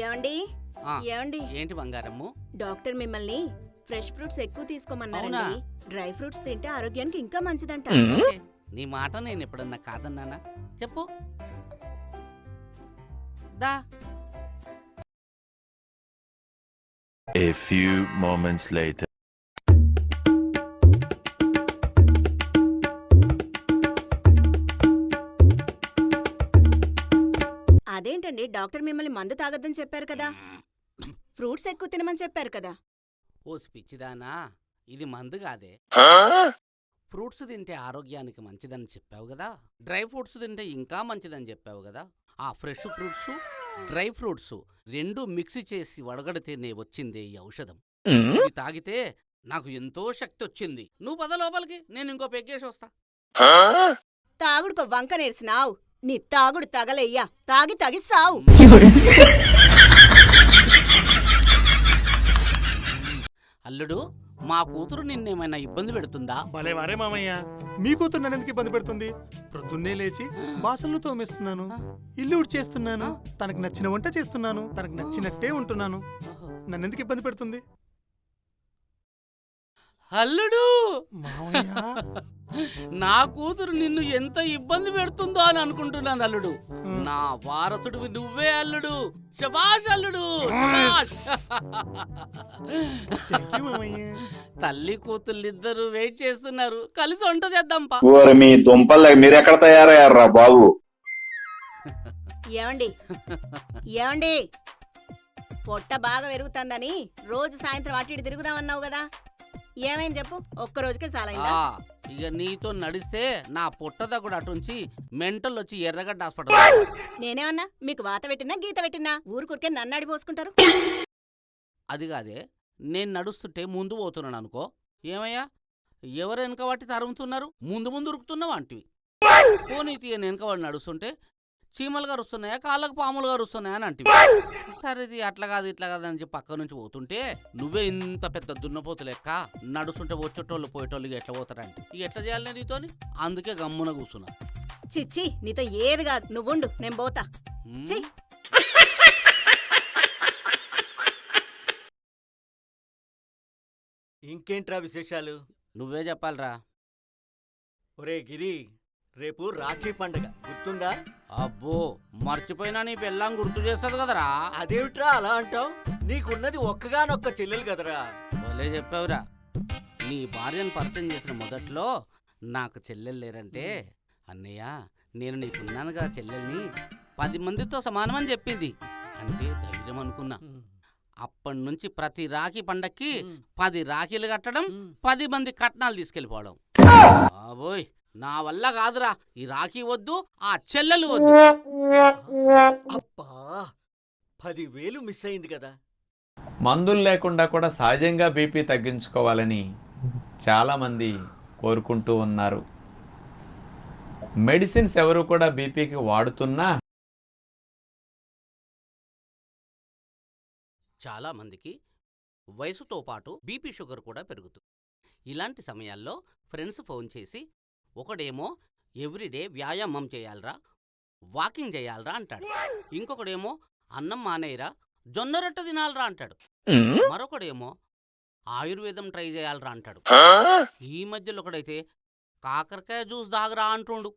ఏమండి ఆ, ఏమండి ఏంటి బంగారమ్ము? డాక్టర్ మిమ్మల్ని ఫ్రెష్ ఫ్రూట్స్ ఎక్కువ తీసుకోమన్నారండి. అవునా? డ్రై ఫ్రూట్స్ తింటే ఆరోగ్యానికి ఇంకా మంచిదంట. ఓకే, నీ మాట నేను ఎప్పుడన్నా కాదన్నానా? చెప్పు. దా. A few moments later. అదేంటండి డాక్టర్ మిమ్మల్ని మందు తాగొద్దని చెప్పారు కదా, ఫ్రూట్స్ ఎక్కువ తినమని చెప్పారు కదా. ఓ పిచ్చిదానా, ఇది మందు కాదే. ఫ్రూట్స్ తింటే ఆరోగ్యానికి మంచిదని చెప్పావు కదా, డ్రై ఫ్రూట్స్ తింటే ఇంకా మంచిదని చెప్పావు కదా. ఆ ఫ్రెష్ ఫ్రూట్స్, డ్రై ఫ్రూట్స్ రెండు మిక్స్ చేసి వడగడితేనే వచ్చిందే ఈ ఔషధం. ఇది తాగితే నాకు ఎంతో శక్తి వచ్చింది. నువ్వు పద లోపలికి, నేను ఇంకో పెగ్గేసి వస్తా. తాగుడుకో వంక నేర్చినావు, నీ తాగుడు తగలయ్యా, తాగి తాగి సావు. అల్లుడు, మా కూతురు నిన్నేమైనా ఇబ్బంది పెడుతుందా? భలే వారే మామయ్య, మీ కూతురు నన్ను ఎందుకు ఇబ్బంది పెడుతుంది? ప్రొద్దున్నే లేచి బాసన్లు తోమేస్తున్నాను, ఇల్లు ఉడ్చేస్తున్నాను, తనకు నచ్చిన వంట చేస్తున్నాను, తనకు నచ్చినట్టే ఉంటున్నాను. నన్నెందుకు ఇబ్బంది పెడుతుంది? అల్లుడు, మామయ్య నా కూతురు నిన్ను ఎంత ఇబ్బంది పెడుతుందో అని అనుకుంటున్నాను అల్లుడు. నా వారసుడివి నువ్వే అల్లుడు. శభాష్ అల్లుడు, శభాష్. Thank you, మామయ్య. తల్లి కూతుళ్ళిద్దరూ వెయిట్ చేస్తున్నారు, కలిసి వంట చేద్దాంపా. ఓరి మీ దుంపలు మీరెక్కడ తయారయ్యారా బాబు? ఏమండి ఏమండి పొట్ట బాగా పెరుగుతుందని రోజు సాయంత్రం అటు ఇటు తిరుగుదామన్నావు కదా, ఏమైంది చెప్పు? ఒక్క రోజుకే చాలైందా? ఇక నీతో నడిస్తే నా పుట్టద కూడా అటుంచి మెంటల్ వచ్చి ఎర్రగడ్డ హాస్పిటల్. నేనేమన్నా మీకు వాత పెట్టినా గీత పెట్టినా ఊరుకురికే నన్ను అడిపోసుకుంటారు. అది కాదే, నేను నడుస్తుంటే ముందు పోతున్నాను అనుకో, ఏమయ్యా ఎవరు వెనక వాటి తరుముతున్నారు, ముందు ముందు ఉరుకుతున్నావు అంటివి. పోనీ తీయ వెనక వాడు నడుస్తుంటే చీమలు గారు వస్తున్నాయా, కాళ్ళకు పాములు గారు వస్తున్నాయా అని అంటివి. సరేది అట్లా కాదు ఇట్లా కాదు అని చెప్పి పక్క నుంచి పోతుంటే నువ్వే ఇంత పెద్ద దున్నపోతు లెక్క నడుస్తుంటే వచ్చేటోళ్ళు పోయేటోళ్ళు ఎట్లా పోతారంటే ఇక ఎట్లా చేయాలి నీతోని? అందుకే గమ్మున కూర్చున్నా. చిచ్చి నీతో ఏది కాదు, నువ్వుండు నేను పోతా. ఛీ! ఇంకేంట్రా విశేషాలు? నువ్వే చెప్పాలిరా. ఒరే గిరి, రేపు రాఖీ పండుగ గుర్తుందా? అబ్బో, మర్చిపోయినా నీ పెళ్ళాం గుర్తు చేస్తుంది కదరా. అదేమిట్రా అలా అంటావు? నీకున్నది ఒక్కగానొక్క చెల్లెలు కదరా. భలే చెప్పావురా. నీ భార్యను పరిచయం చేసిన మొదట్లో నాకు చెల్లెలు లేరంటే, అన్నయ్య నేను నీకున్నానుగా చెల్లెల్ని, 10 మందితో సమానమని చెప్పింది అంటే ధైర్యం అనుకున్నా. అప్పటి నుంచి ప్రతి రాఖీ పండక్కి 10 రాఖీలు కట్టడం, 10 మంది కట్నాలు తీసుకెళ్ళిపోవడం. బాబోయ్, నా వల్ల కాదురా. ఈ రాఖీ వద్దు, ఆ చెల్లెలు వద్దు. అబ్బా, 10,000 మిస్ అయింది కదా. మందులు లేకుండా కూడా సహజంగా బీపీ తగ్గించుకోవాలని చాలామంది కోరుకుంటూ ఉన్నారు. మెడిసిన్స్ ఎవరు కూడా బీపీకి వాడుతున్నా చాలా మందికి వయసుతో పాటు బీపీ షుగర్ కూడా పెరుగుతుంది. ఇలాంటి సమయాల్లో ఫ్రెండ్స్ ఫోన్ చేసి ఒకడేమో ఎవ్రీడే వ్యాయామం చేయాలరా, వాకింగ్ చేయాలరా అంటాడు. ఇంకొకడేమో అన్నం మానేయరా, జొన్న రొట్టె తినాలరా అంటాడు. మరొకడేమో ఆయుర్వేదం ట్రై చేయాలరా అంటాడు. ఈ మధ్యలో ఒకడైతే కాకరకాయ జ్యూస్ దాగరా అంటుండు.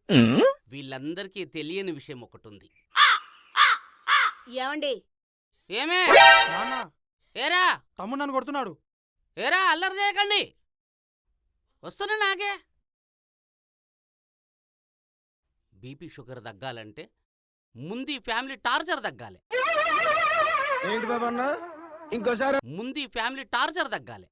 వీళ్ళందరికీ తెలియని విషయం ఒకటి ఉంది. ఏమండి ఏమే నాన్న, ఏరా తమ్ముడు నన్ను కొడుతున్నాడు. ఏరా అల్లరి చేయకండి, వస్తున్నా నాకే. బీపీ షుగర్ తగ్గాలంటే ముందు ఈ ఫ్యామిలీ టార్చర్ తగ్గాలి. ఏంటి బాబన్నా ఇంకోసారి ముందు ఈ ఫ్యామిలీ టార్చర్ తగ్గాలి.